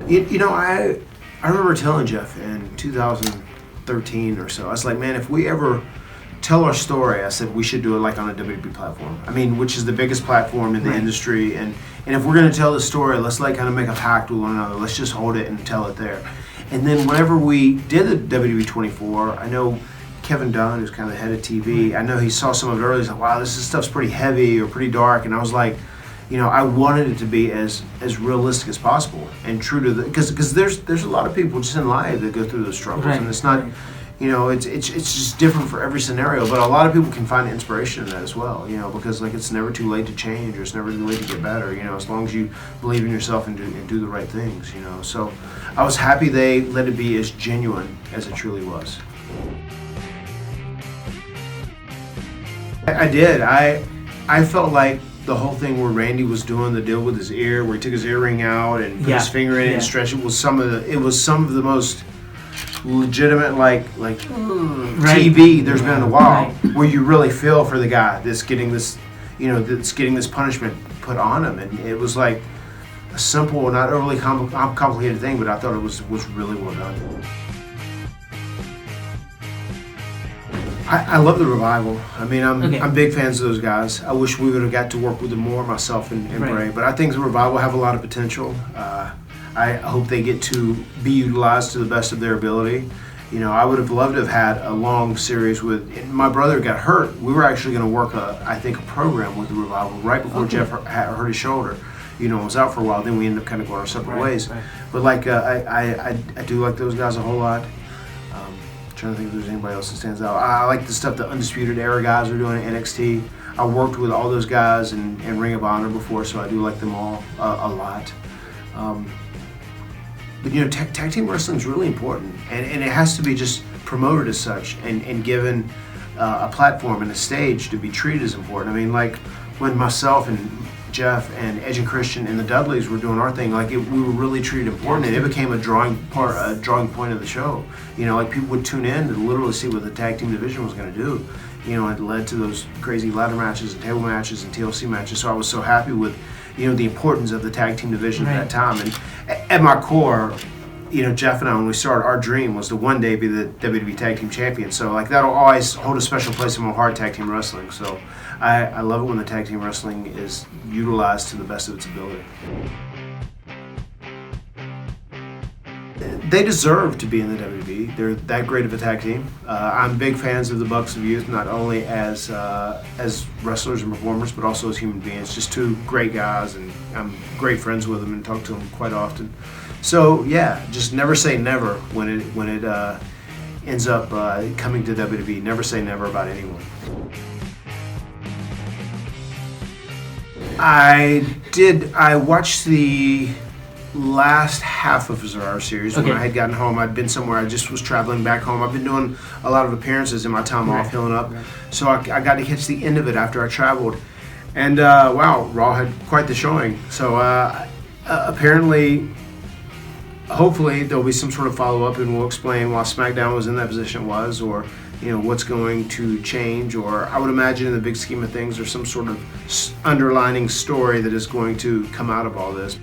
I remember telling Jeff in 2013 or so, I was like, man, if we ever tell our story, I said we should do it like on a WWE platform. I mean, which is the biggest platform in the industry, and if we're gonna tell the story, let's like kind of make a pact with one another. Let's just hold it and tell it there. And then whenever we did the WWE 24, I know Kevin Dunn, who's kind of the head of TV, I know he saw some of it earlier. He's like, wow, this stuff's pretty heavy or pretty dark, and I was like, I wanted it to be as realistic as possible and true to the, because there's a lot of people just in life that go through those struggles, and it's not. It's just different for every scenario, but a lot of people can find inspiration in that as well, because like it's never too late to change or it's never too late to get better, as long as you believe in yourself and do the right things, So I was happy they let it be as genuine as it truly was. I did. I felt like the whole thing where Randy was doing the deal with his ear, where he took his earring out and put his finger in it and stretched it, was some of the most legitimate TV there's been in a while, where you really feel for the guy that's getting this punishment put on him, and it was like a simple, not overly complicated thing, but I thought it was really well done. I love the Revival. I mean, I'm big fans of those guys. I wish we would have got to work with them more, myself and Bray, but I think the Revival have a lot of potential. I hope they get to be utilized to the best of their ability. I would have loved to have had a long series with. My brother got hurt. We were actually going to work a program with the Revival right before Jeff hurt his shoulder. Was out for a while. Then we ended up kind of going our separate ways. Right. But I do like those guys a whole lot. Trying to think if there's anybody else that stands out. I like the stuff the Undisputed Era guys are doing at NXT. I worked with all those guys in Ring of Honor before, so I do like them all a lot. But tag team wrestling is really important, and it has to be just promoted as such and given a platform and a stage to be treated as important. I mean, like when myself and Jeff and Edge and Christian and the Dudleys were doing our thing, we were really treated important, and it became a drawing point of the show. People would tune in to literally see what the tag team division was going to do. It led to those crazy ladder matches and table matches and TLC matches. So I was so happy with, the importance of the tag team division at that time. And at my core, Jeff and I, when we started, our dream was to one day be the WWE Tag Team Champions. So that'll always hold a special place in my heart, tag team wrestling. So I love it when the tag team wrestling is utilized to the best of its ability. They deserve to be in the WWE. They're that great of a tag team. I'm big fans of the Bucks of Youth, not only as wrestlers and performers, but also as human beings. Just two great guys, and I'm great friends with them and talk to them quite often. So yeah, just never say never when it ends up coming to WWE. Never say never about anyone. I watched the last half of our series when I had gotten home. I'd been somewhere. I just was traveling back home. I've been doing a lot of appearances in my time off, healing up. So I got to catch the end of it after I traveled. And wow, Raw had quite the showing. So apparently, hopefully, there'll be some sort of follow-up, and we'll explain why SmackDown was in that position it was, or what's going to change, or I would imagine in the big scheme of things there's some sort of underlining story that is going to come out of all this.